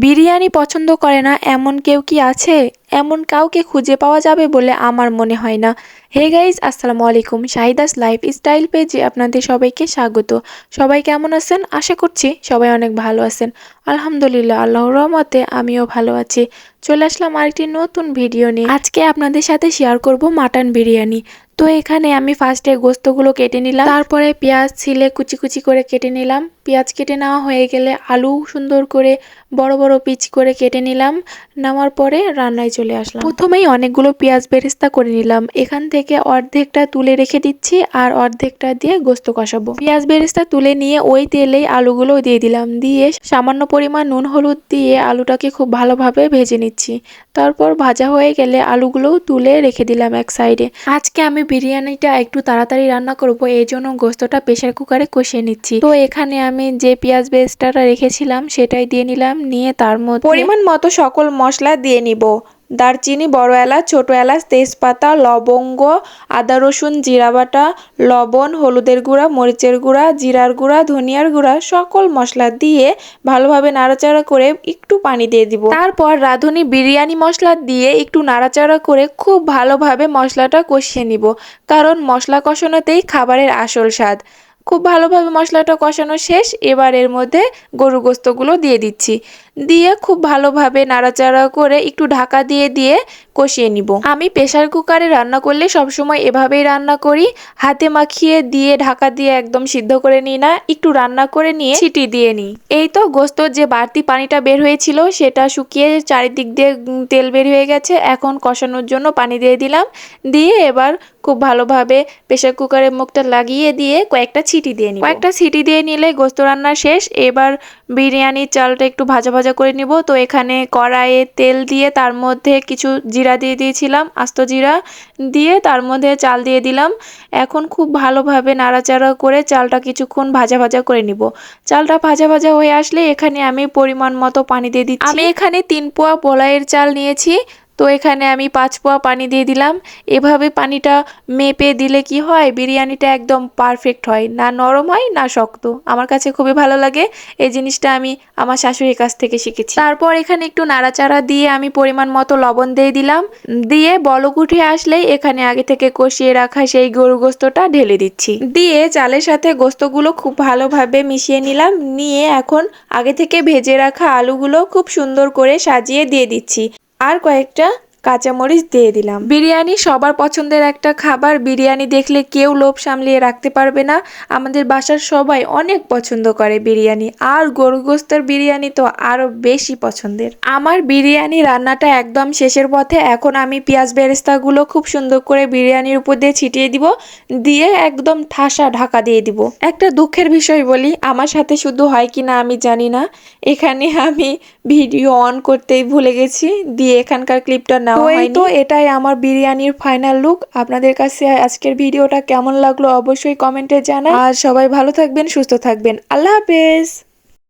বিরিয়ানি পছন্দ করে না এমন কেউ কি আছে? এমন কাউকে খুঁজে পাওয়া যাবে বলে আমার মনে হয় না। হে গাইজ, আসসালামু আলাইকুম। শাহিদাস লাইফস্টাইল পেজে আপনাদের সবাইকে স্বাগত। সবাই কেমন আছেন? আশা করছি সবাই অনেক ভালো আছেন। আলহামদুলিল্লাহ, আল্লাহর রহমতে আমিও ভালো আছি। চলে আসলাম আরেকটি নতুন ভিডিও নিয়ে। আজকে আপনাদের সাথে শেয়ার করব মাটন বিরিয়ানি। তো এখানে আমি ফার্স্টে গোস্তগুলো কেটে নিলাম, তারপরে পেঁয়াজ ছিলে কুচি কুচি করে কেটে নিলাম। পেঁয়াজ কেটে নেওয়া হয়ে গেলে আলু সুন্দর করে বড় বড় পিচ করে কেটে নিলাম। নেওয়ার পরে রান্নায় চলে আসলাম। প্রথমেই অনেকগুলো পেঁয়াজ বেরেস্তা করে নিলাম। এখান থেকে অর্ধেকটা তুলে রেখে দিচ্ছি আর অর্ধেকটা দিয়ে গোস্ত কষাবো। পেঁয়াজ বেরেস্তা তুলে নিয়ে ওই তেলেই আলুগুলো দিয়ে দিলাম, দিয়ে সামান্য পরিমাণ নুন হলুদ দিয়ে আলুটাকে খুব ভালোভাবে ভেজে নিচ্ছি। তারপর ভাজা হয়ে গেলে আলুগুলোও তুলে রেখে দিলাম এক সাইডে। আজকে আমি বিরিয়ানিটা একটু তাড়াতাড়ি রান্না করব, এই জন্য গোস্তটা প্রেসার কুকারে কষিয়ে নিচ্ছি। তো এখানে আমি যে পেঁয়াজ বেরেস্তাটা রেখেছিলাম সেটাই দিয়ে নিলাম, নিয়ে তার মধ্যে পরিমাণ মতো সকল মশলা দিয়ে নিব। দারচিনি, বড় এলাচ, ছোট এলাচ, তেজপাতা, লবঙ্গ, আদা রসুন, জিরা বাটা, লবণ, হলুদের গুঁড়া, মরিচের গুঁড়া, জিরার গুঁড়া, ধনিয়ার গুঁড়া সকল মশলা দিয়ে ভালোভাবে নাড়াচাড়া করে একটু পানি দিয়ে দিব। তারপর রাঁধুনি বিরিয়ানি মশলা দিয়ে একটু নাড়াচাড়া করে খুব ভালোভাবে মশলাটা কষিয়ে নিব, কারণ মশলা কষানোতেই খাবারের আসল স্বাদ। খুব ভালোভাবে মশলাটা কষানো শেষ। এবার এর মধ্যে গরু গোস্তগুলো দিয়ে দিচ্ছি, দিয়ে খুব ভালোভাবে নাড়াচাড়া করে একটু ঢাকা দিয়ে দিয়ে কষিয়ে নিব। আমি প্রেসার কুকারে রান্না করলে সবসময় এভাবেই রান্না করি, হাতে মাখিয়ে দিয়ে ঢাকা দিয়ে একদম সিদ্ধ করে নিই না, একটু রান্না করে নিয়ে সিটি দিয়ে নিই। এই তো গোস্তর যে বাড়তি পানিটা বের হয়েছিল সেটা শুকিয়ে চারিদিক দিয়ে তেল বের হয়ে গেছে। এখন কষানোর জন্য পানি দিয়ে দিলাম, দিয়ে এবার খুব ভালোভাবে প্রেসার কুকারের মুখটা লাগিয়ে দিয়ে কয়েকটা সিটি দিয়ে নিব। কয়েকটা সিটি দিয়ে নিলে গোস্ত রান্না শেষ। এবার বিরিয়ানির চালটা একটু ভাজা ভাজা করে নিব। তো এখানে কড়াইয়ে তেল দিয়ে তার মধ্যে কিছু জিরা দিয়ে দিয়েছিলাম, আস্ত জিরা দিয়ে তার মধ্যে চাল দিয়ে দিলাম। এখন খুব ভালোভাবে নাড়াচাড়া করে চালটা কিছুক্ষণ ভাজা ভাজা করে নিব। চালটা ভাজা ভাজা হয়ে আসলে এখানে আমি পরিমাণ মতো পানি দিয়ে দিচ্ছি। আমি এখানে 3 পোয়া পোলাওয়ের চাল নিয়েছি, তো এখানে আমি 5 পোয়া পানি দিয়ে দিলাম। এভাবে পানিটা মেপে দিলে কি হয়, বিরিয়ানিটা একদম পারফেক্ট হয়, না নরম হয় না শক্ত। আমার কাছে খুবই ভালো লাগে, এই জিনিসটা আমি আমার শাশুড়ির কাছ থেকে শিখেছি। তারপর এখানে একটু নাড়াচাড়া দিয়ে আমি পরিমাণ মতো লবণ দিয়ে দিলাম, দিয়ে বলক উঠে আসলেই এখানে আগে থেকে কষিয়ে রাখা সেই গরু গোস্তটা ঢেলে দিচ্ছি, দিয়ে চালের সাথে গোস্তগুলো খুব ভালোভাবে মিশিয়ে নিলাম। নিয়ে এখন আগে থেকে ভেজে রাখা আলুগুলো খুব সুন্দর করে সাজিয়ে দিয়ে দিচ্ছি, আর কয়েকটা কাঁচামরিচ দিয়ে দিলাম। বিরিয়ানি সবার পছন্দের একটা খাবার, বিরিয়ানি দেখলে কেউ লোভ সামলিয়ে রাখতে পারবে না। আমাদের বাসার সবাই অনেক পছন্দ করে বিরিয়ানি, আর গরু গোস্তের বিরিয়ানি তো আরো বেশি পছন্দের। আমার বিরিয়ানি রান্নাটা একদম শেষের পথে। এখন আমি পেঁয়াজ বেরেস্তাগুলো খুব সুন্দর করে বিরিয়ানির উপর দিয়ে ছিটিয়ে দিব, দিয়ে একদম ঠাসা ঢাকা দিয়ে দিব। একটা দুঃখের বিষয় বলি, আমার সাথে শুধু হয় কিনা আমি জানি না, এখানে আমি ভিডিও অন করতেই ভুলে গেছি, দিয়ে এখানকার ক্লিপটা নেওয়া হয়নি। তো এটাই আমার বিরিয়ানির ফাইনাল লুক। আপনাদের কাছে আজকের ভিডিওটা কেমন লাগলো অবশ্যই কমেন্টে জানান। আর সবাই ভালো থাকবেন, সুস্থ থাকবেন। আল্লাহ হাফেজ।